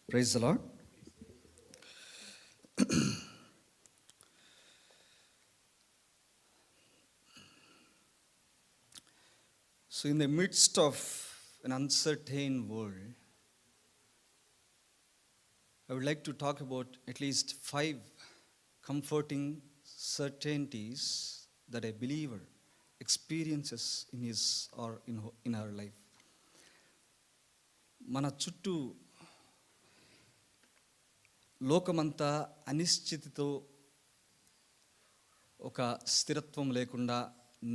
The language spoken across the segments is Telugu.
Praise the Lord. So, in the midst of an uncertain world, I would like to talk about at least 5 comforting certainties that a believer experiences in his or in her life. మన చుట్టూ లోకమంతా అనిశ్చితితో, ఒక స్థిరత్వం లేకుండా,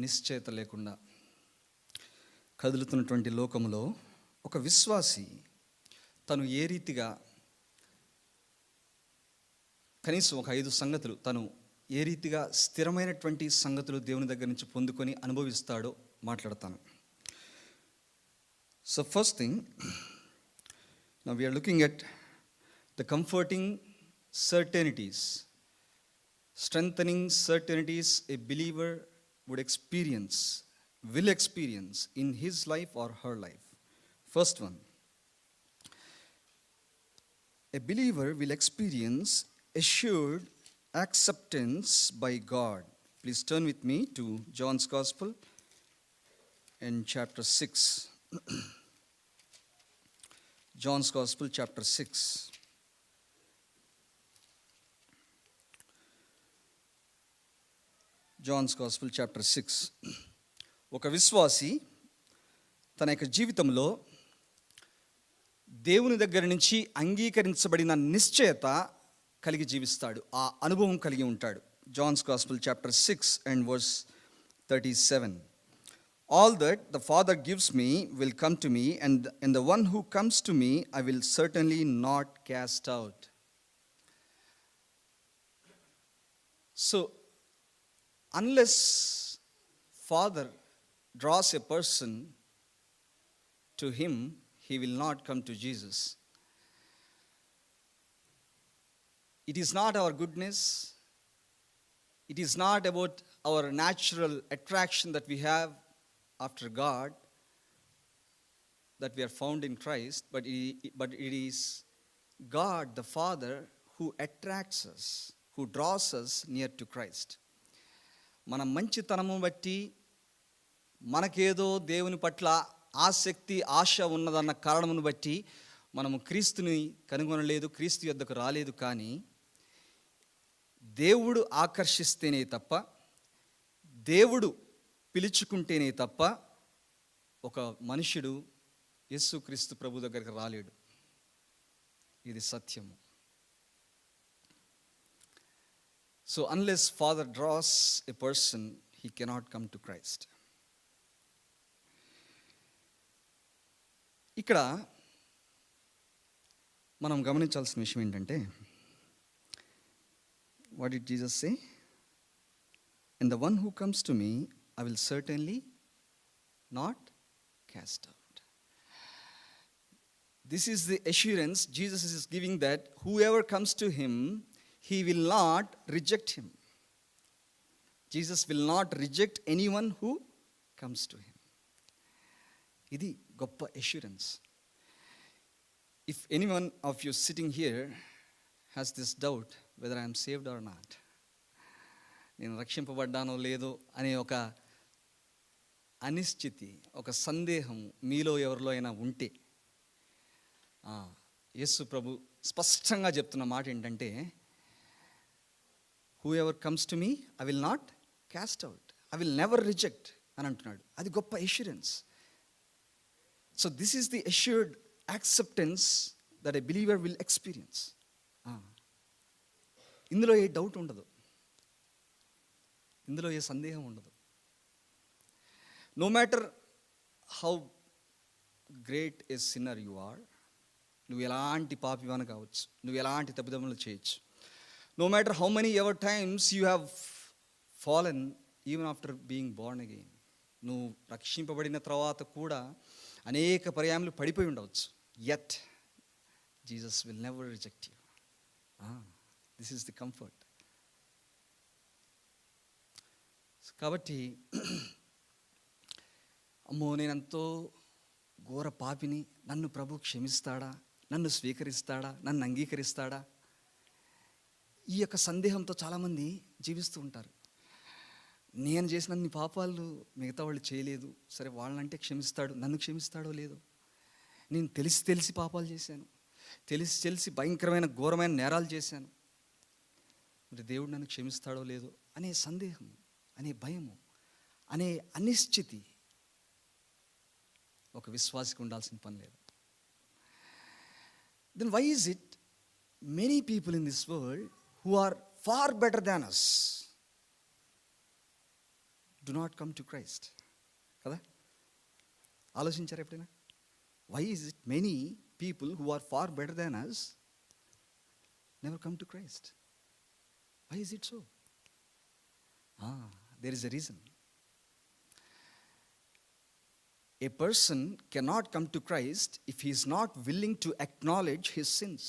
నిశ్చయత లేకుండా కదులుతున్నటువంటి లోకంలో ఒక విశ్వాసి తను ఏ రీతిగా కనీసం ఒక 5 సంగతులు తను ఏ రీతిగా స్థిరమైనటువంటి సంగతులు దేవుని దగ్గర నుంచి పొందుకొని అనుభవిస్తాడో మాట్లాడతాను. So first thing, now we are looking at the comforting certainties, strengthening certainties a believer will experience in his life or her life. First one, a believer will experience assured acceptance by God. Please turn with me to John's Gospel in chapter 6. John's Gospel chapter 6. Johne's gospel chapter 6. ఒక విశ్వాసి తన యొక్క జీవితంలో దేవుని దగ్గర నుంచి అంగీకరించబడిన నిశ్చయత కలిగి జీవిస్తాడు, ఆ అనుభవం కలిగి ఉంటాడు. Johne's gospel chapter 6 and verse 37. All that the Father gives me will come to me, and the one who comes to me I will certainly not cast out. So unless Father draws a person to him, he will not come to Jesus. It is not our goodness, it is not about our natural attraction that we have after God that we are found in Christ, but it is God the Father who attracts us, who draws us near to Christ. మన మంచితనము బట్టి, మనకేదో దేవుని పట్ల ఆసక్తి, ఆశ ఉన్నదన్న కారణమును బట్టి మనము క్రీస్తుని కనుగొనలేదు, క్రీస్తు యొద్దకు రాలేదు. కానీ దేవుడు ఆకర్షిస్తేనే తప్ప, దేవుడు పిలుచుకుంటేనే తప్ప ఒక మనుష్యుడు యేసుక్రీస్తు ప్రభు దగ్గరికి రాలేడు. ఇది సత్యము. So unless Father draws a person, he cannot come to Christ. ఇక్కడ మనం గమనించాల్సిన విషయం ఏంటంటే, what did Jesus say? And the one who comes to me, I will certainly not cast out. This is the assurance Jesus is giving, that whoever comes to him, he will not reject him. Jesus will not reject anyone who comes to him. Idi goppa assurance. If anyone of you sitting here has this doubt whether I am saved or not, నేను రక్షింపబడ్డానో లేదో అనే ఒక అనిశ్చితి, ఒక సందేహం మీలో ఎవరిలో అయినా ఉంటే, యేసు ప్రభు స్పష్టంగా చెప్తున్న మాట ఏంటంటే, whoever comes to me, I will not cast out. I will never reject అని అంటున్నాడు. అది గొప్ప assurance. So this is the assured acceptance that a believer will experience. ఇందులో ఏ డౌట్ ఉండదు, ఇందులో ఏ సందేహం ఉండదు. No matter how great a sinner you are, నువ్వు ఎలాంటి పాపివాన కావచ్చు, నువ్వు ఎలాంటి తప్పిదములు చేయొచ్చు, no matter how many ever times you have fallen even after being born again, నువ్వు రక్షింపబడిన తర్వాత కూడా అనేక పర్యాయములు పడిపోయి ఉండవచ్చు, yet Jesus will never reject you. This is the comfort. కాబట్టి అమ్మో నేనంతో ఘోర పాపిని, నన్ను ప్రభు క్షమిస్తాడా, నన్ను స్వీకరిస్తాడా, నన్ను అంగీకరిస్తాడా? ఈ యొక్క సందేహంతో చాలామంది జీవిస్తూ ఉంటారు. నేను చేసిన అన్ని పాపాలు మిగతా వాళ్ళు చేయలేదు, సరే వాళ్ళంటే క్షమిస్తాడు, నన్ను క్షమిస్తాడో లేదో. నేను తెలిసి పాపాలు చేశాను, తెలిసి భయంకరమైన ఘోరమైన నేరాలు చేశాను, మరి దేవుడు నన్ను క్షమిస్తాడో లేదో అనే సందేహం, అనే భయము, అనే అనిశ్చితి ఒక విశ్వాసికి ఉండాల్సిన పని లేదు. Then why is it many people in this world who are far better than us do not come to Christ? కదా, ఆలోచించారు ఎప్పుడైనా? Why is it many people who are far better than us never come to Christ? Why is it so? There is a reason. A person cannot come to Christ if he is not willing to acknowledge his sins.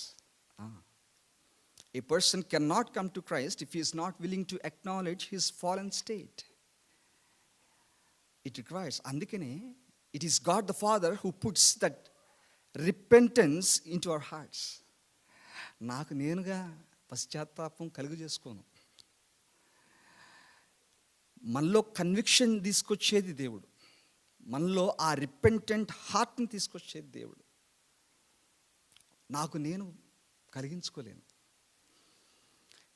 A person cannot come to Christ if he is not willing to acknowledge his fallen state. It requires, అందుకనే it is God the Father who puts that repentance into our hearts. నాకు నేనుగా పశ్చాత్తాపం కలుగు చేసుకోను. మనలో కన్విక్షన్ తీసుకొచ్చేది దేవుడు, మనలో ఆ రిపెంటెంట్ హార్ట్ని తీసుకొచ్చేది దేవుడు. నాకు నేను కలిగించుకోలేను.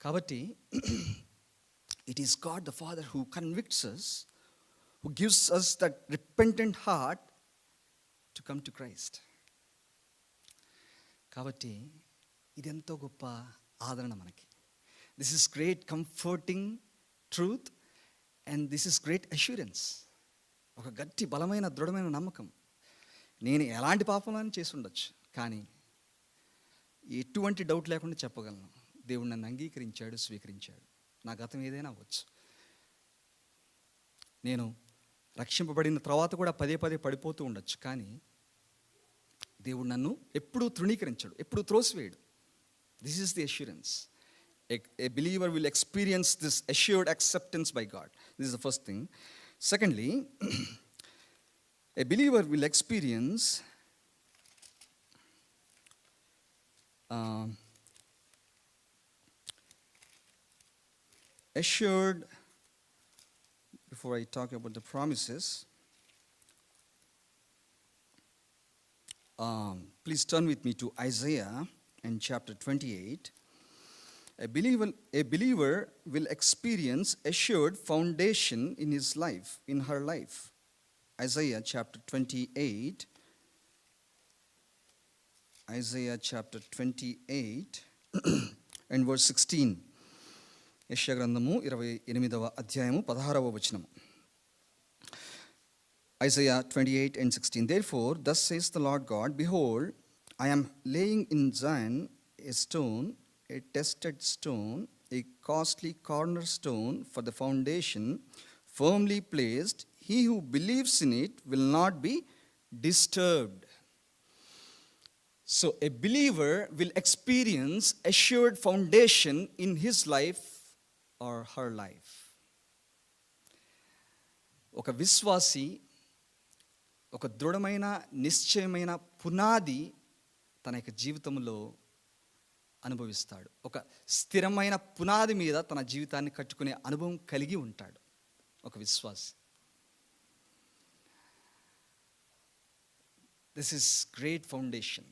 కాబట్టి it is God the father who convicts us, who gives us that repentant heart to come to Christ. కాబట్టి ఇది ఎంతో గొప్ప ఆదరణ మనకి. This is great comforting truth and this is great assurance. ఒక గట్టి బలమైన దృఢమైన నమ్మకం. నేను ఎలాంటి పాపంలో చేసి ఉండొచ్చు, కానీ ఎటువంటి డౌట్ లేకుండా చెప్పగలను, దేవుడు నన్ను అంగీకరించాడు, స్వీకరించాడు. నా గతం ఏదైనా అవ్వచ్చు. నేను రక్షింపబడిన తర్వాత కూడా పదే పడిపోతూ ఉండొచ్చు, కానీ దేవుడు నన్ను ఎప్పుడూ తృణీకరించాడు, ఎప్పుడూ త్రోసివేయడు. This is the assurance. A believer will experience this assured acceptance by God. This is the first thing. Secondly, a believer will experience assured. Before I talk about the promises, please turn with me to Isaiah and chapter 28. A believer will experience assured foundation in his life, in her life. Isaiah chapter 28. Isaiah chapter 28 and verse 16. యెషయా గ్రంథము 28వ అధ్యాయము 16వ వచనము. Isaiah 28 and 16. Therefore, thus says the Lord God, behold, I am laying in Zion a stone, a tested stone, a costly cornerstone for the foundation, firmly placed. He who believes in it will not be disturbed. So a believer will experience assured foundation in his life or her life. ఒక విశ్వాసి ఒక దృఢమైన నిశ్చయమైన పునాది తన యొక్క జీవితంలో అనుభవిస్తాడు. ఒక స్థిరమైన పునాది మీద తన జీవితాన్ని కట్టుకునే అనుభవం కలిగి ఉంటాడు ఒక విశ్వాసి. This is great foundation.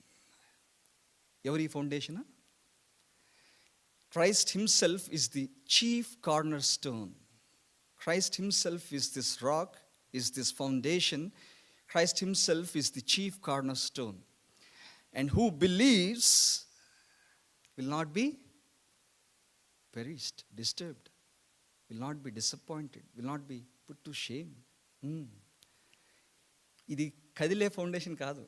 ఎవరి foundation? Christ himself is the chief cornerstone. Christ himself is this rock, is this foundation. Christ himself is the chief cornerstone. And who believes will not be perished, disturbed, will not be disappointed, will not be put to shame. ఇది కదిలే ఫౌండేషన్ కాదు,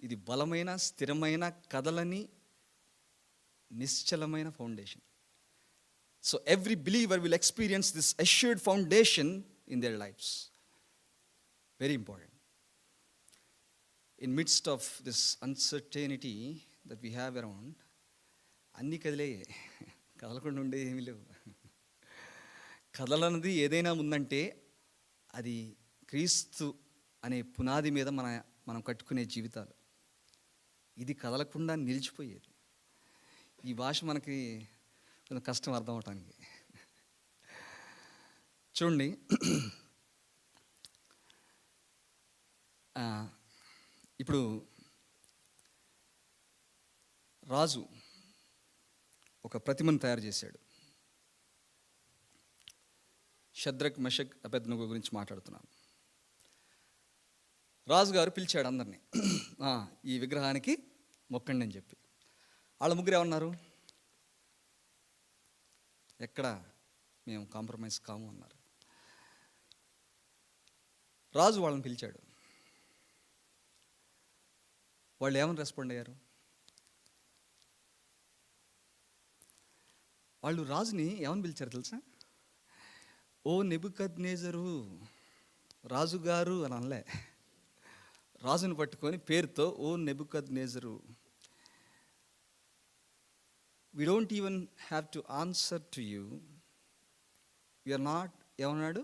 ఇది బలమైన స్థిరమైన కదలని నిశ్చలమైన foundation. So every believer will experience this assured foundation in their lives. Very important. In midst of this uncertainty that we have around, అన్నీ కదిలే, కదలకుండా ఉండేది ఏమీ లేవు. కదలన్నది ఏదైనా ఉందంటే అది క్రీస్తు అనే పునాది మీద మనం కట్టుకునే జీవితాలు. ఇది కదలకుండా నిలిచిపోయేది. ఈ భాష మనకి కొంచెం కష్టం అర్థం అవటానికి. చూడండి, ఇప్పుడు రాజు ఒక ప్రతిమను తయారు చేశాడు. షద్రక్, మెషక్, అబేద్నెగో గురించి మాట్లాడుతున్నాను. రాజుగారు పిలిచాడు అందరినీ, ఈ విగ్రహానికి మొక్కండి అని చెప్పి. వాళ్ళ ముగ్గురు ఏమన్నారు? ఎక్కడ మేము కాంప్రమైజ్ కాము అన్నారు. రాజు వాళ్ళని పిలిచాడు. వాళ్ళు ఏమని రెస్పాండ్ అయ్యారు? వాళ్ళు రాజుని ఏమని పిలిచారు తెలుసా? ఓ నెబుకద్నెజరు, రాజుగారు అని అనలే. రాజుని పట్టుకొని పేరుతో, ఓ Nebuchadnezzar, we don't even have to answer to you, you're not. ఏమన్నాడు?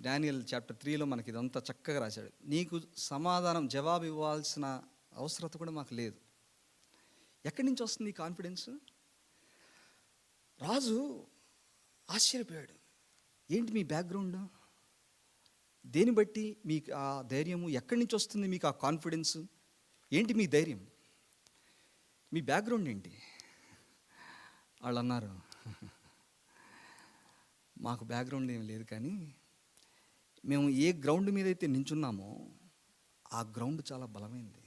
డానియల్ చాప్టర్ 3లో మనకి ఇదంతా చక్కగా రాశాడు. నీకు సమాధానం, జవాబు ఇవ్వాల్సిన అవసరత కూడా మాకు లేదు. ఎక్కడి నుంచి వస్తుంది ఈ కాన్ఫిడెన్స్? రాజు ఆశ్చర్యపోయాడు. ఏంటి మీ బ్యాక్గ్రౌండ్? దేని బట్టి మీకు ఆ ధైర్యము? ఎక్కడి నుంచి వస్తుంది మీకు ఆ కాన్ఫిడెన్స్? ఏంటి మీ ధైర్యం? మీ బ్యాక్గ్రౌండ్ ఏంటి? వాళ్ళు అన్నారు, మాకు బ్యాక్గ్రౌండ్ ఏం లేదు, కానీ మేము ఏ గ్రౌండ్ మీద అయితే నించున్నామో ఆ గ్రౌండ్ చాలా బలమైంది.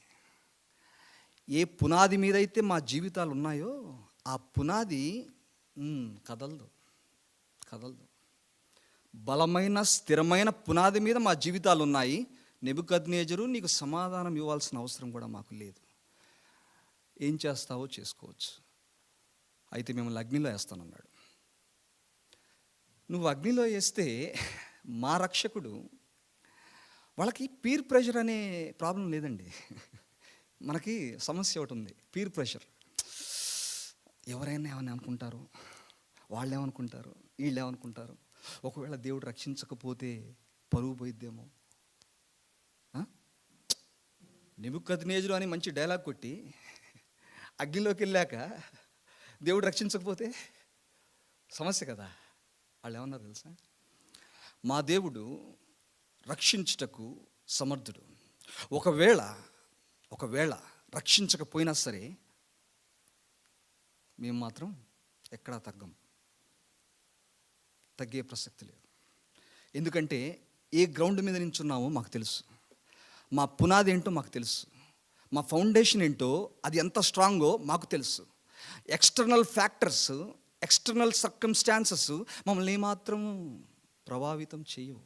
ఏ పునాది మీద అయితే మా జీవితాలు ఉన్నాయో ఆ పునాది కదలదు. బలమైన స్థిరమైన పునాది మీద మా జీవితాలు ఉన్నాయి. నెబుకద్నెజరు, నీకు సమాధానం ఇవ్వాల్సిన అవసరం కూడా మాకు లేదు. ఏం చేస్తావో చేసుకోవచ్చు, అయితే మిమ్మల్ని అగ్నిలో వేస్తానన్నాడు. నువ్వు అగ్నిలో వేస్తే మా రక్షకుడు, వాళ్ళకి పీర్ ప్రెషర్ అనే ప్రాబ్లం లేదండి. మనకి సమస్య ఒకటి ఉంది, పీర్ ప్రెషర్. ఎవరైనా ఏమని అనుకుంటారు, వాళ్ళు ఏమనుకుంటారు, వీళ్ళు ఏమనుకుంటారు, ఒకవేళ దేవుడు రక్షించకపోతే పరువు పోయిద్దేమో. నెబుకద్నెజరు అని మంచి డైలాగ్ కొట్టి అగ్నిలోకి వెళ్ళాక దేవుడు రక్షించకపోతే సమస్య కదా. వాళ్ళు ఏమన్నారు తెలుసా? మా దేవుడు రక్షించుటకు సమర్థుడు. ఒకవేళ రక్షించకపోయినా సరే మేము మాత్రం ఎక్కడా తగ్గే ప్రసక్తి లేదు. ఎందుకంటే ఏ గ్రౌండ్ మీద నించున్నామో మాకు తెలుసు, మా పునాది ఏంటో మాకు తెలుసు, మా ఫౌండేషన్ ఏంటో అది ఎంత స్ట్రాంగో మాకు తెలుసు. ఎక్స్టర్నల్ ఫ్యాక్టర్స్, ఎక్స్టర్నల్ సర్కమ్స్టాన్సెస్ మమ్మల్ని ఏమాత్రం ప్రభావితం చేయవు.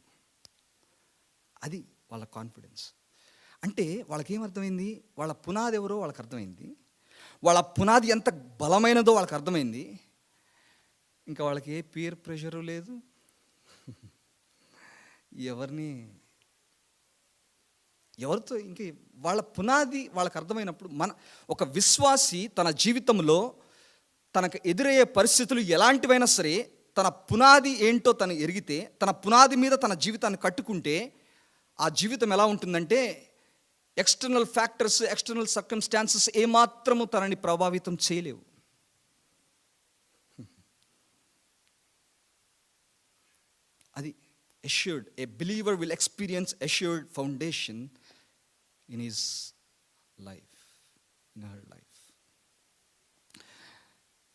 అది వాళ్ళ కాన్ఫిడెన్స్. అంటే వాళ్ళకి ఏమర్థమైంది? వాళ్ళ పునాది ఎవరో వాళ్ళకి అర్థమైంది, వాళ్ళ పునాది ఎంత బలమైనదో వాళ్ళకి అర్థమైంది. ఇంకా వాళ్ళకి ఏ పీర్ ప్రెషరు లేదు, ఎవరితో ఇంక వాళ్ళ పునాది వాళ్ళకి అర్థమైనప్పుడు, ఒక విశ్వాసి తన జీవితంలో తనకు ఎదురయ్యే పరిస్థితులు ఎలాంటివైనా సరే తన పునాది ఏంటో తను ఎరిగితే, తన పునాది మీద తన జీవితాన్ని కట్టుకుంటే ఆ జీవితం ఎలా ఉంటుందంటే ఎక్స్టర్నల్ ఫ్యాక్టర్స్, ఎక్స్టర్నల్ సర్కమ్స్టాన్సెస్ ఏమాత్రము తనని ప్రభావితం చేయలేవు. అది assured. A believer will experience assured foundation in his life, in her life.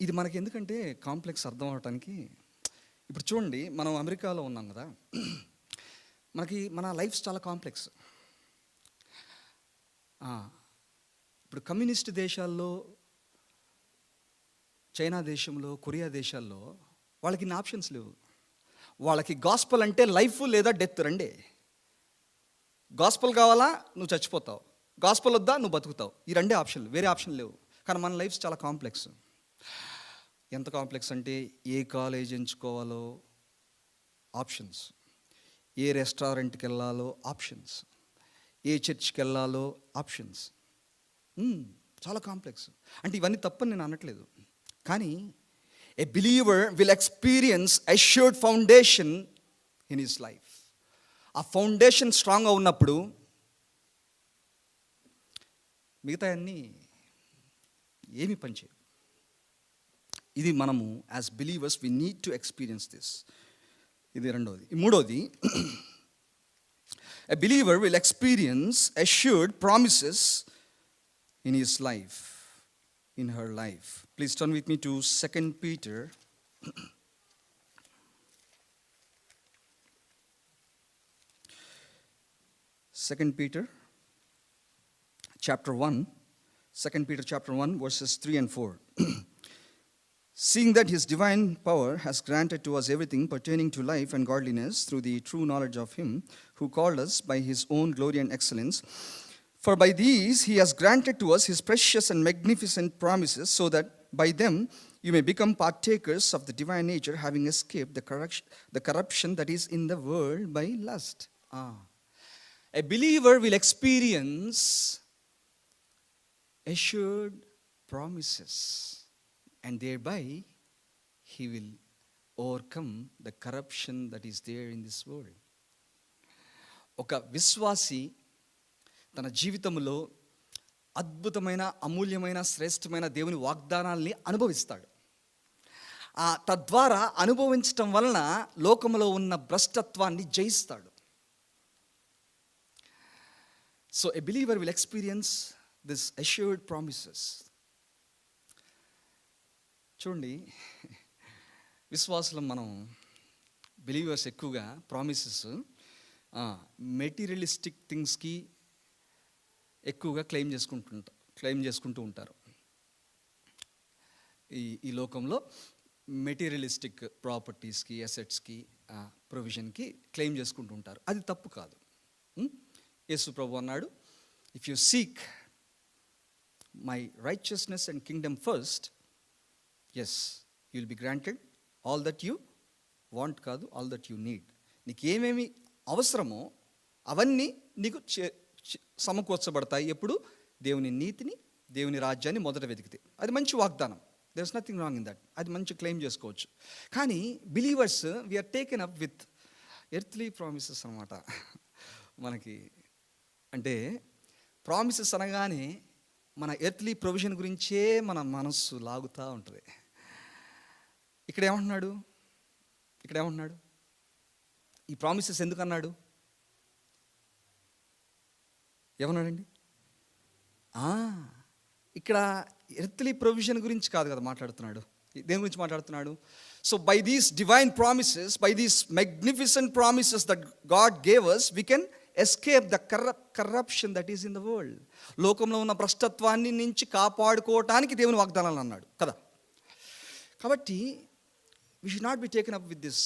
ఇది మనకి ఎందుకంటే కాంప్లెక్స్ అర్థం అవటానికి. ఇప్పుడు చూడండి, మనం అమెరికాలో ఉన్నాం కదా, మన లైఫ్ చాలా కాంప్లెక్స్. ఇప్పుడు కమ్యూనిస్ట్ దేశాల్లో, చైనా దేశంలో, కొరియా దేశాల్లో వాళ్ళకి ఇన్ని ఆప్షన్స్ లేవు. వాళ్ళకి గాస్పల్ అంటే లైఫ్ లేదా డెత్ రెండే. గాస్పల్ కావాలా, నువ్వు చచ్చిపోతావు. గాస్పల్ వద్దా, నువ్వు బతుకుతావు. ఈ రెండే ఆప్షన్లు, వేరే ఆప్షన్ లేవు. కానీ మన లైఫ్ చాలా కాంప్లెక్స్. ఎంత కాంప్లెక్స్ అంటే ఏ కాలేజ్ ఎంచుకోవాలో ఆప్షన్స్, ఏ రెస్టారెంట్కి వెళ్ళాలో ఆప్షన్స్, ఏ చర్చ్కి వెళ్ళాలో ఆప్షన్స్. చాలా కాంప్లెక్స్. అంటే ఇవన్నీ తప్పని నేను అనట్లేదు, కానీ a believer will experience assured foundation in his life. ఆ ఫౌండేషన్ స్ట్రాంగ్గా ఉన్నప్పుడు మిగతా అన్నీ ఏమి పనిచేయవు. ఇది మనము as believers we need to experience this. ఇది రెండవది. మూడవది, a believer will experience assured promises in his life, in her life. Please turn with me to 2 Peter. 2 Peter chapter 1, 2 Peter chapter 1 verses 3 and 4. Seeing that his divine power has granted to us everything pertaining to life and godliness through the true knowledge of him who called us by his own glory and excellence, for by these he has granted to us his precious and magnificent promises, so that by them you may become partakers of the divine nature, having escaped the corruption that is in the world by lust. A believer will experience assured promises, and thereby he will overcome the corruption that is there in this world. ఒక విశ్వాసి తన జీవితంలో అద్భుతమైన, అమూల్యమైన, శ్రేష్టమైన దేవుని వాగ్దానాల్ని అనుభవిస్తాడు. తద్వారా అనుభవించటం వలన లోకంలో ఉన్న భ్రష్టత్వాన్ని జయిస్తాడు. So a believer will experience this assured promises. చూడండి, విశ్వాసులం మనం బిలీవర్స్ ఎక్కువగా ప్రామిసెస్ మెటీరియలిస్టిక్ థింగ్స్కి ఎక్కువగా క్లెయిమ్ చేసుకుంటూ ఉంటారు. ఈ లోకంలో మెటీరియలిస్టిక్ ప్రాపర్టీస్కి, అసెట్స్కి, ప్రొవిజన్కి క్లెయిమ్ చేసుకుంటూ ఉంటారు. అది తప్పు కాదు. యేసు ప్రభు అన్నాడు, if you seek my righteousness and kingdom first, as you will be granted all that you want, కాదు ఆల్ దట్ యూ నీడ్. నీకు ఏమేమి అవసరమో అవన్నీ నీకు సమకూర్చబడతాయి. ఎప్పుడు? దేవుని నీతిని, దేవుని రాజ్యాన్ని మొదట వెతికితే. అది మంచి వాగ్దానం. There is nothing wrong in that. అది మంచి క్లెయిమ్ చేసుకోవచ్చు. కానీ believers we are taken up with earthly promises అన్నమాట. మనకి అంటే ప్రామిసెస్ అనగానే మన ఎర్త్లీ ప్రొవిజన్ గురించే మన మనస్సు లాగుతూ ఉంటుంది. ఇక్కడ ఏమంటున్నాడు? ఈ ప్రామిసెస్ ఎందుకు అన్నాడు? ఏమన్నాడండి? ఇక్కడ ఎర్త్లీ ప్రొవిజన్ గురించి కాదు కదా మాట్లాడుతున్నాడు. దేని గురించి మాట్లాడుతున్నాడు? So by these divine promises, by these magnificent promises that God gave us, we can escape the corruption that is in the world. లోకంలో ఉన్న భ్రష్టత్వాన్ని నుంచి కాపాడుకోవటానికి దేవుని వాగ్దానాలు అన్నాడు కదా. కాబట్టి we should not be taken up with this.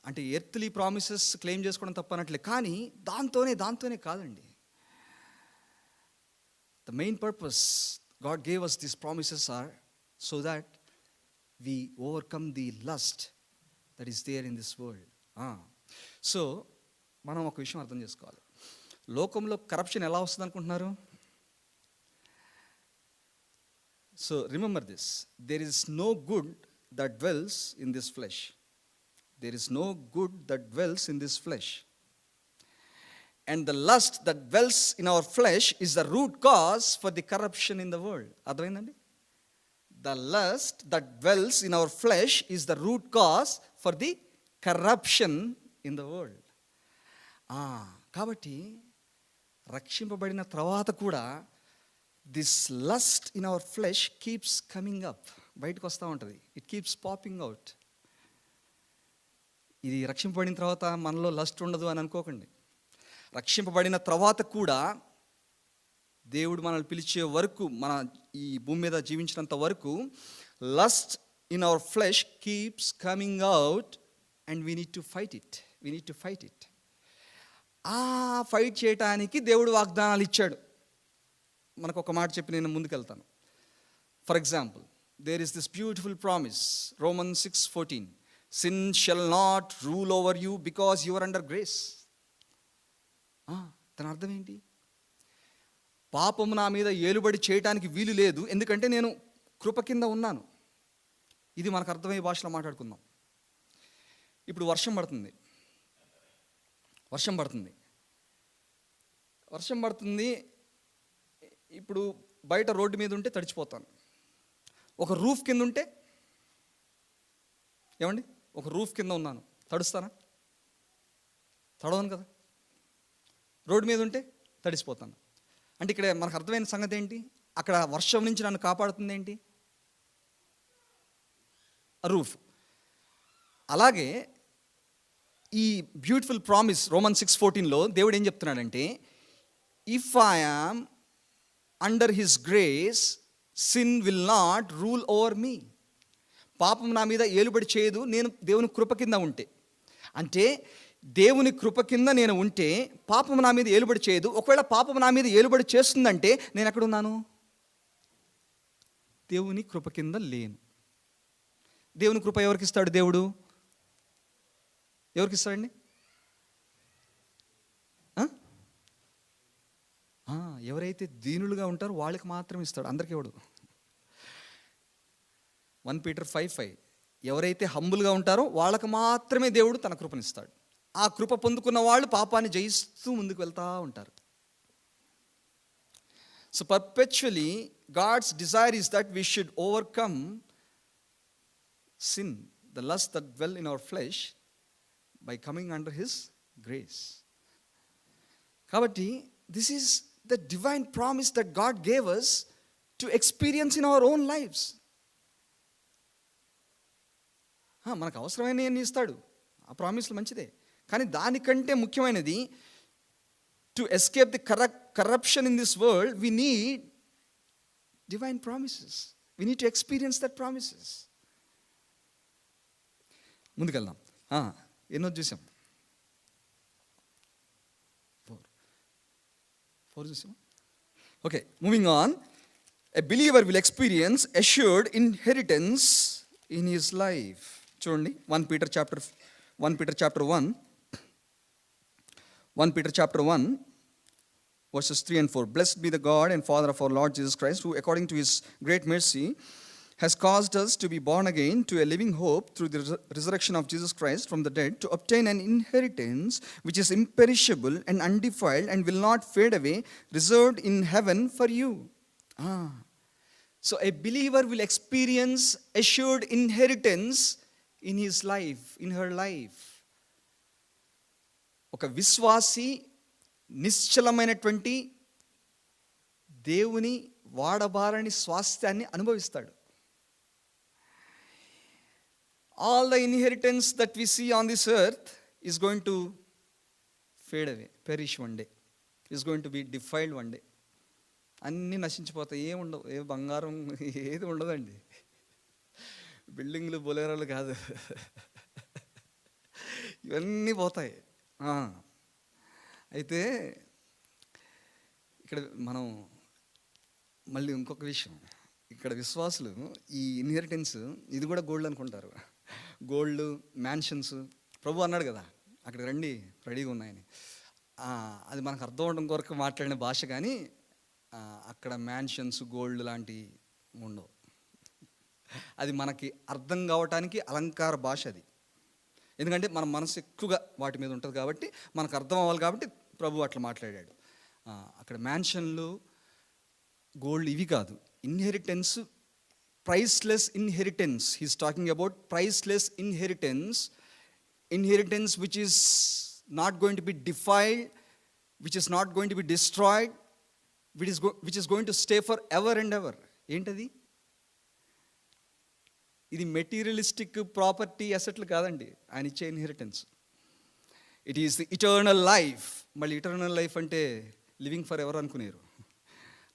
అంటే ఎర్త్లీ ప్రామిసెస్ క్లెయిమ్ చేసుకోవడం తప్పనట్లే, కానీ దాంతోనే కాదండి. The main purpose God gave us these promises are so that we overcome the lust that is there in this world. So మనం ఒక విషయం అర్థం చేసుకోవాలి. లోకంలో కరప్షన్ ఎలా వస్తుంది అనుకుంటున్నారు? So remember this, there is no good that dwells in this flesh. There is no good that dwells in this flesh. And the lust that dwells in our flesh is the root cause for the corruption in the world. అర్థమైందండి? The lust that dwells in our flesh is the root cause for the corruption in the world. కాబట్టి రక్షింపబడిన తర్వాత కూడా this lust in our flesh keeps coming up, బయటకు వస్తూ ఉంటుంది. It keeps popping out. ఇది రక్షింపబడిన తర్వాత మనలో లస్ట్ ఉండదు అని అనుకోకండి. రక్షింపబడిన తర్వాత కూడా దేవుడు మనల్ని పిలిచే వరకు, మన ఈ భూమి మీద జీవించినంత వరకు lust in our flesh keeps coming out and we need to fight it. Fight చేయటానికి దేవుడు వాగ్దానాలు ఇచ్చాడు. మనకు ఒక మాట చెప్పి నేను ముందుకెళ్తాను. For example, there is this beautiful promise, Romans 6:14, sin shall not rule over you because you are under grace. దాని అర్థం ఏంటి? పాపము నా మీద ఏలుబడి చేయటానికి వీలు లేదు, ఎందుకంటే నేను కృప కింద ఉన్నాను. ఇది మనకు అర్థమయ్యే భాషలో మాట్లాడుకుందాం. ఇప్పుడు వర్షం పడుతుంది. ఇప్పుడు బయట రోడ్డు మీద ఉంటే తడిచిపోతాను. ఒక రూఫ్ కింద ఉంటే, ఏమండి, ఒక రూఫ్ కింద ఉన్నాను, తడుస్తానా? తడవను కదా. రోడ్డు మీద ఉంటే తడిసిపోతాను. అంటే ఇక్కడ మనకు అర్థమైన సంగతి ఏంటి? అక్కడ వర్షం నుంచి నన్ను కాపాడుతుంది ఏంటి? రూఫ్. అలాగే ఈ బ్యూటిఫుల్ ప్రామిస్ రోమన్ 6:14లో దేవుడు ఏం చెప్తున్నాడంటే, if I am under his grace sin will not rule over me. పాపం నా మీద ఏలుబడి చేయదు నేను దేవుని కృప కింద ఉంటే. అంటే దేవుని కృప కింద నేను ఉంటే పాపం నా మీద ఏలుబడి చేయదు. ఒకవేళ పాపం నా మీద ఏలుబడి చేస్తుందంటే నేను ఎక్కడున్నాను? దేవుని కృప కింద లేను. దేవుని కృప ఎవరికి ఇస్తాడు దేవుడు? ఎవరికి ఇస్తాడండి? ఎవరైతే దీనులుగా ఉంటారో వాళ్ళకి మాత్రం ఇస్తాడు, అందరికీ ఇవ్వడు. 1 Peter 5:5 ఎవరైతే హంబుల్గా ఉంటారో వాళ్ళకి మాత్రమే దేవుడు తన కృపనిస్తాడు. ఆ కృప పొందుకున్న వాళ్ళు పాపాన్ని జయిస్తూ ముందుకు వెళ్తూ ఉంటారు. So perpetually God's desire is that we should overcome sin, the lust that dwell in our flesh, by coming under his grace. Kabatti this is the divine promise that God gave us to experience in our own lives. మనకు అవసరమైనవన్నీ ఇస్తాడు, ఆ ప్రామిస్లు మంచిదే. కానీ దానికంటే ముఖ్యమైనది, to escape the corruption in this world we need divine promises. We need to experience that promises. ముందుకెళ్దాం. ఎన్నో చూసాం? 4 చూసాం. Okay, moving on. A believer will experience assured inheritance in his life. చూడండి, 1 Peter chapter 1 verses 3 and 4. Blessed be the God and Father of our Lord Jesus Christ, who according to his great mercy has caused us to be born again to a living hope through the resurrection of Jesus Christ from the dead, to obtain an inheritance which is imperishable and undefiled and will not fade away, reserved in heaven for you. So a believer will experience assured inheritance in his life, in her life. ఒక విశ్వాసి నిశ్చలమైనటువంటి దేవుని వాడబారని స్వాస్థ్యాన్ని అనుభవిస్తాడు. All the inheritance that we see on this earth is going to fade away, perish one day, is going to be defiled one day. అన్నీ నశించిపోతాయి, ఏముండవు, ఏ బంగారం ఏది ఉండదండి. బిల్డింగ్లు బొలేరాలు కాదు, ఇవన్నీ పోతాయి. అయితే ఇక్కడ మనం మళ్ళీ ఇంకొక విషయం, ఇక్కడ విశ్వాసులు ఈ ఇన్హెరిటెన్స్ ఇది కూడా గోల్డ్ అనుకుంటారు. Gold, mansions. ప్రభు అన్నాడు కదా, అక్కడికి రండి రెడీగా ఉన్నాయని. అది మనకు అర్థం అవడం కొరకు మాట్లాడిన భాష, కానీ అక్కడ మ్యాన్షన్స్, గోల్డ్ లాంటివి ఉండవు. అది మనకి అర్థం కావటానికి అలంకార భాష అది. ఎందుకంటే మన మనసు ఎక్కువగా వాటి మీద ఉంటుంది కాబట్టి మనకు అర్థం అవ్వాలి కాబట్టి ప్రభు అట్లా మాట్లాడాడు. అక్కడ మ్యాన్షన్లు, గోల్డ్ ఇవి కాదు. Inheritance, priceless inheritance. He's talking about priceless inheritance which is not going to be defiled, which is not going to be destroyed, which is going to stay for ever and ever. ఏంటది? ఇది మెటీరియలిస్టిక్ ప్రాపర్టీ అసెట్లు కాదండి ఆయన ఇచ్చే inheritance. It is the eternal life. మళ్ళీ ఇటర్నల్ లైఫ్ అంటే లివింగ్ ఫర్ ఎవర్ అనుకునేరు.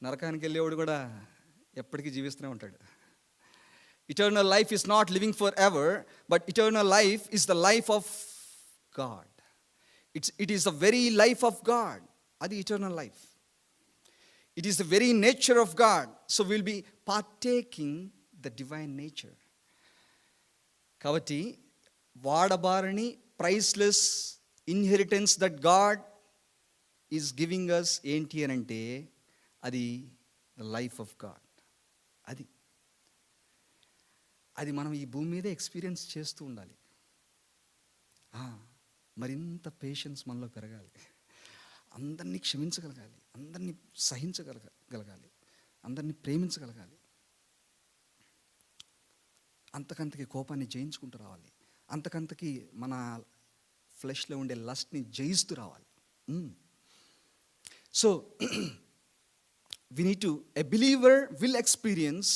నరకానికి వెళ్ళేవాడు కూడా ఎప్పటికీ జీవిస్తూనే ఉంటాడు. Eternal life is not living forever, but eternal life is the life of God. It is the very life of God. Adi eternal life. It is the very nature of God. So we'll be partaking the divine nature. Kavati vaadabarani priceless inheritance that God is giving us enti anante adi the life of God. అది మనం ఈ భూమి మీదే ఎక్స్పీరియన్స్ చేస్తూ ఉండాలి. మరింత పేషెన్స్ మనలో పెరగాలి, అందరినీ క్షమించగలగాలి, అందరినీ సహించగలగాలి, అందరినీ ప్రేమించగలగాలి, అంతకంతకి కోపాన్ని జయించుకుంటూ రావాలి, అంతకంతకి మన ఫ్లెష్లో ఉండే లస్ట్ని జయిస్తూ రావాలి. So we need to, a believer will experience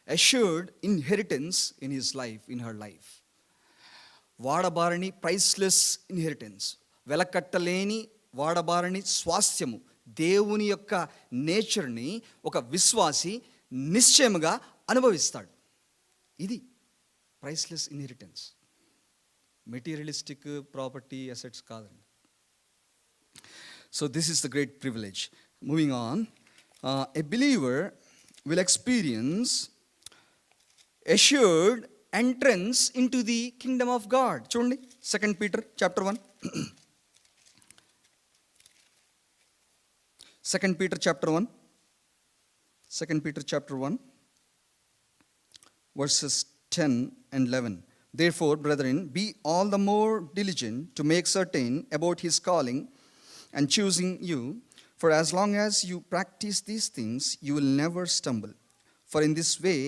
assured inheritance in his life, in her life. వాడబారని ప్రైస్లెస్ ఇన్హెరిటెన్స్, వెలకట్టలేని వాడబారని స్వాస్థ్యము, దేవుని యొక్క నేచర్ని ఒక విశ్వాసి నిశ్చయముగా అనుభవిస్తాడు. ఇది priceless inheritance, materialistic property assets కాదండి. So this is the great privilege. Moving on, a believer will experience assured entrance into the kingdom of God. చూడండి 2 Peter chapter 1. 2 Peter chapter 1. 2 Peter chapter 1 verses 10 and 11. Therefore, brethren, be all the more diligent to make certain about his calling and choosing you. For as long as you practice these things, you will never stumble. For in this way,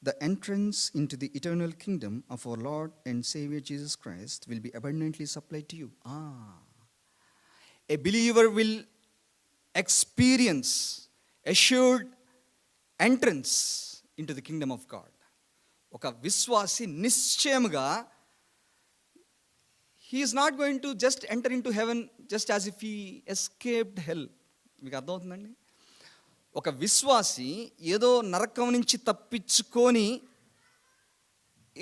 the entrance into the eternal kingdom of our Lord and Savior Jesus Christ will be abundantly supplied to you. A believer will experience assured entrance into the kingdom of God. ఒక విశ్వాసి నిశ్చయముగా, he is not going to just enter into heaven just as if he escaped hell. మీకు అర్థమవుతుందండి? ఒక విశ్వాసి ఏదో నరకం నుంచి తప్పించుకొని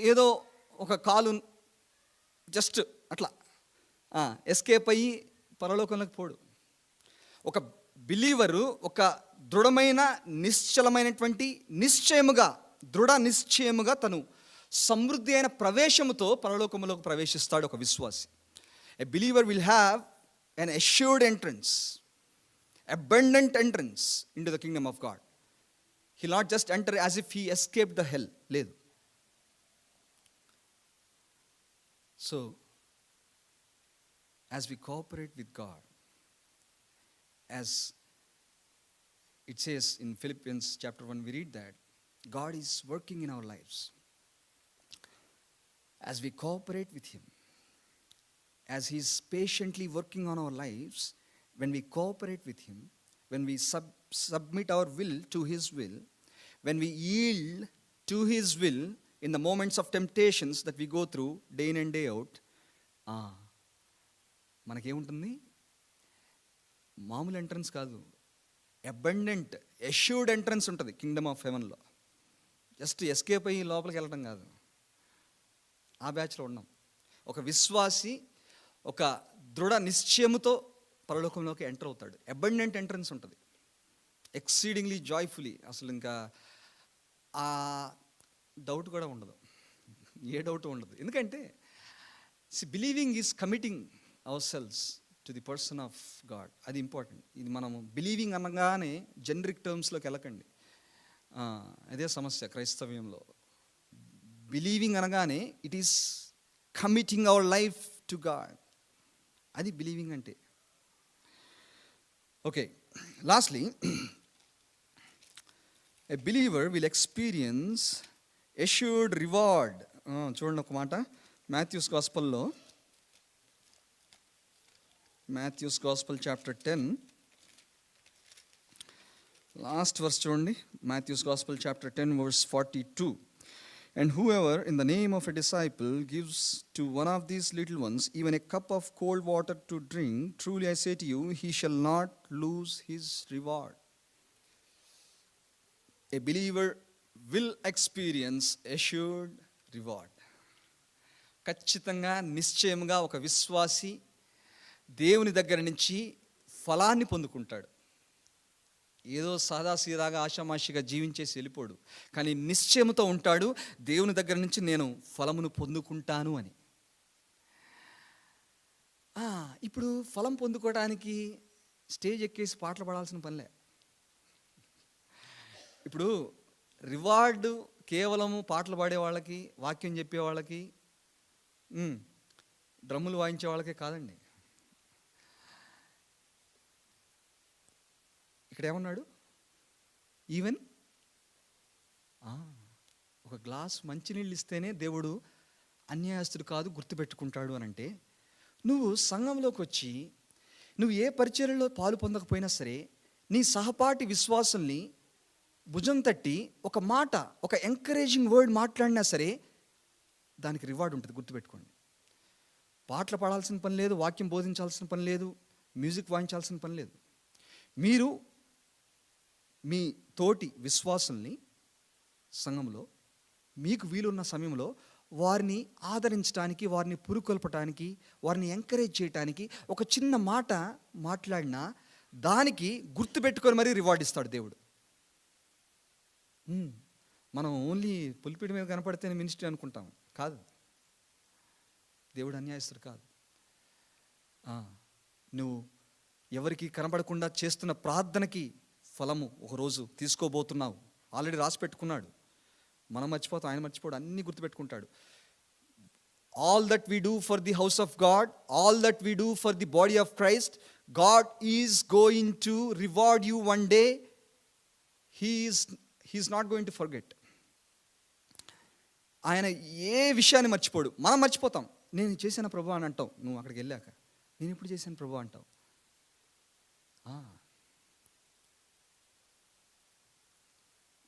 ఏదో ఒక కాలు జస్ట్ అట్లా ఎస్కేప్ అయ్యి పరలోకంలోకి పోడు. ఒక బిలీవరు ఒక దృఢమైన నిశ్చలమైనటువంటి నిశ్చయముగా, దృఢ నిశ్చయముగా తను సమృద్ధి అయిన ప్రవేశముతో పరలోకములోకి ప్రవేశిస్తాడు ఒక విశ్వాసి. ఎ believer will have an assured entrance, abundant entrance into the kingdom of God. He'll not just enter as if he escaped the hell. లేదు. So, as we cooperate with God, as it says in Philippians chapter 1, we read that God is working in our lives. As we cooperate with him, as he is patiently working on our lives, when we cooperate with him, when we submit our will to his will, when we yield to his will in the moments of temptations that we go through day in and day out, మనకేముంటుంది? మామూలు ఎంట్రన్స్ కాదు, అబండెంట్ అష్యూర్డ్ ఎంట్రన్స్ ఉంటుంది కింగ్డమ్ ఆఫ్ హెవెన్లో. జస్ట్ ఎస్కేప్ అయ్యి లోపలికి వెళ్ళడం కాదు, ఆ బ్యాచ్లో ఉన్నాం. ఒక విశ్వాసి ఒక దృఢ నిశ్చయముతో పరలోకంలోకి ఎంటర్ అవుతాడు. అబండెంట్ ఎంట్రన్స్ ఉంటుంది, ఎక్సీడింగ్లీ జాయ్ఫుల్లీ. అసలు ఇంకా ఆ డౌట్ కూడా ఉండదు, ఏ డౌట్ ఉండదు. ఎందుకంటే believing is committing ourselves to the person of God. అది ఇంపార్టెంట్. ఇది మనము బిలీవింగ్ అనగానే జనరిక్ టర్మ్స్లోకి వెళ్ళకండి, అదే సమస్య క్రైస్తవ్యంలో. బిలీవింగ్ అనగానే it is committing our life to God. అది బిలీవింగ్ అంటే. Okay, lastly, a believer will experience assured reward. చూడండి ఒక మాట, మాథ్యూస్ గాస్పల్లో, Matthew's gospel chapter 10 last verse చూడండి. Matthew's gospel chapter 10 verse 42. And whoever in the name of a disciple gives to one of these little ones even a cup of cold water to drink, truly I say to you, he shall not lose his reward. A believer will experience assured reward. ఖచ్చితంగా నిశ్చయముగా ఒక విశ్వాసి దేవుని దగ్గర నుంచి ఫలాన్ని పొందుకుంటాడు. ఏదో సాదాసీదాగా ఆషామాషిగా జీవించేసి వెళ్ళిపోడు, కానీ నిశ్చయముతో ఉంటాడు, దేవుని దగ్గర నుంచి నేను ఫలమును పొందుకుంటాను అని. ఇప్పుడు ఫలం పొందుకోవడానికి స్టేజ్ ఎక్కేసి పాటలు పాడాల్సిన పనిలే. ఇప్పుడు రివార్డు కేవలము పాటలు పాడే వాళ్ళకి, వాక్యం చెప్పే వాళ్ళకి, డ్రమ్ములు వాయించే వాళ్ళకే కాదండి. ఇక్కడ ఏమన్నాడు? ఈవెన్ ఒక గ్లాస్ మంచినీళ్ళు ఇస్తేనే దేవుడు అన్యాయస్తుడు కాదు గుర్తుపెట్టుకుంటాడు అని అంటే, నువ్వు సంఘంలోకి వచ్చి నువ్వు ఏ పరిచర్యలో పాలు పొందకపోయినా సరే నీ సహపాఠి విశ్వాసుల్ని భుజం తట్టి ఒక మాట, ఒక ఎంకరేజింగ్ వర్డ్ మాట్లాడినా సరే దానికి రివార్డ్ ఉంటుంది. గుర్తుపెట్టుకోండి. పాటలు పాడాల్సిన పని లేదు, వాక్యం బోధించాల్సిన పని లేదు, మ్యూజిక్ వాయించాల్సిన పని లేదు. మీరు మీ తోటి విశ్వాసుల్ని సంఘంలో మీకు వీలున్న సమయంలో వారిని ఆదరించడానికి, వారిని పురుకొల్పటానికి, వారిని ఎంకరేజ్ చేయటానికి ఒక చిన్న మాట మాట్లాడినా దానికి గుర్తుపెట్టుకొని మరీ రివార్డ్ ఇస్తాడు దేవుడు. మనం ఓన్లీ పులిపిడి మీద కనపడితేనే మినిస్ట్రీ అనుకుంటాం. కాదు, దేవుడు అన్యాయస్తుడు కాదు. నువ్వు ఎవరికి కనపడకుండా చేస్తున్న ప్రార్థనకి ఫలము ఒకరోజు తీసుకోబోతున్నావు. ఆల్రెడీ రాసి పెట్టుకున్నాడు. మనం మర్చిపోతాం, ఆయన మర్చిపోడు, అన్నీ గుర్తుపెట్టుకుంటాడు. All that we do for the house of God, all that we do for the body of Christ, God is going to reward you one day. He is not going to forget. ఆయన ఏ విషయాన్ని మర్చిపోడు. మనం మర్చిపోతాం. నేను చేశాను ప్రభు అని అంటావు. నువ్వు అక్కడికి వెళ్ళాక నేను ఎప్పుడు చేశాను ప్రభు అంటావు.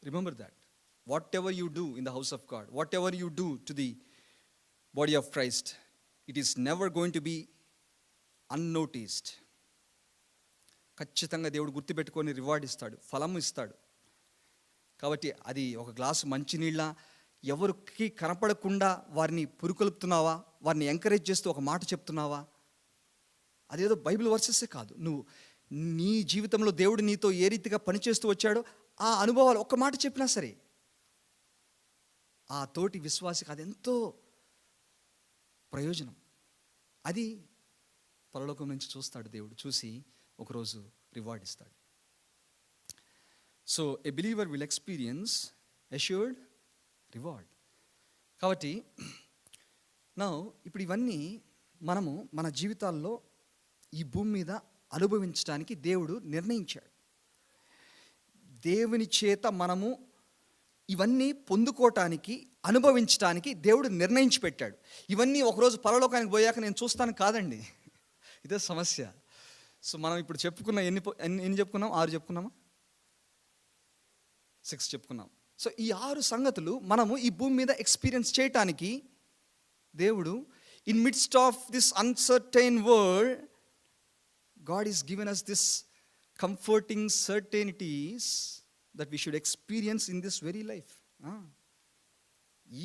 Remember that whatever you do in the house of God, whatever you do to the body of Christ, it is never going to be unnoticed. ఖచ్చితంగా దేవుడు గుర్తుపెట్టుకొని రివార్డ్ ఇస్తాడు, ఫలం ఇస్తాడు. కాబట్టి అది ఒక గ్లాసు మంచినీళ్ళ, ఎవరికి కనపడకుండా వారిని పురుకొల్పుతున్నావా, వారిని ఎంకరేజ్ చేస్తూ ఒక మాట చెప్తున్నావా, అదేదో బైబిల్ వర్సెసే కాదు. నువ్వు నీ జీవితంలో దేవుడు నీతో ఏ రీతిగా పనిచేస్తూ వచ్చాడో ఆ అనుభవాలు ఒక్క మాట చెప్పినా సరే ఆ తోటి విశ్వాసికి అదెంతో ప్రయోజనం. అది పరలోకం నుంచి చూస్తాడు దేవుడు. చూసి ఒకరోజు రివార్డ్ ఇస్తాడు. So a believer will experience assured reward. కాబట్టి ఇప్పుడు ఇవన్నీ మనము మన జీవితాల్లో ఈ భూమి మీద అనుభవించడానికి దేవుడు నిర్ణయించాడు. దేవుని చేత మనము ఇవన్నీ పొందుకోవటానికి, అనుభవించడానికి దేవుడు నిర్ణయించి పెట్టాడు. ఇవన్నీ ఒకరోజు పరలోకానికి పోయాక నేను చూస్తాను కాదండి, ఇదే సమస్య. సో మనం ఇప్పుడు చెప్పుకున్న ఎన్ని చెప్పుకున్నాం? 6 చెప్పుకున్నామా? 6 చెప్పుకున్నాం. సో ఈ 6 సంగతులు మనము ఈ భూమి మీద ఎక్స్పీరియన్స్ చేయటానికి దేవుడు in midst of this uncertain world, God is given us this comforting certainties that we should experience in this very life.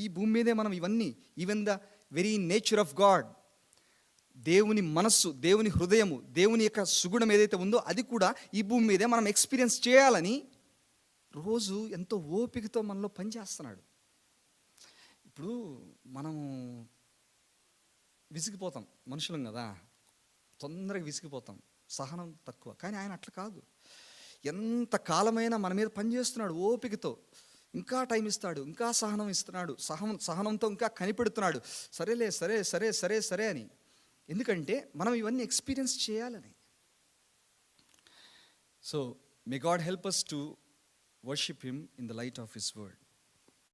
ఈ భూమి మీదే మనం ఇవన్నీ, even the very nature of God, దేవుని మనస్సు, దేవుని హృదయము, దేవుని యొక్క సుగుణం ఏదైతే ఉందో అది కూడా ఈ భూమి మీదే మనం ఎక్స్పీరియన్స్ చేయాలని రోజు ఎంతో ఓపికతో మనలో పనిచేస్తున్నాడు. ఇప్పుడు మనము విసిగిపోతాం, మనుషులం కదా, తొందరగా విసిగిపోతాం, సహనం తక్కువ. కానీ ఆయన అట్లా కాదు. ఎంత కాలమైనా మన మీద పనిచేస్తున్నాడు ఓపికతో. ఇంకా టైం ఇస్తాడు, ఇంకా సహనం ఇస్తున్నాడు, సహనంతో ఇంకా కనిపెడుతున్నాడు. సరేలే, సరే సరే సరే సరే అని. ఎందుకంటే మనం ఇవన్నీ ఎక్స్పీరియన్స్ చేయాలని. So may God help us to worship him in the light of his word.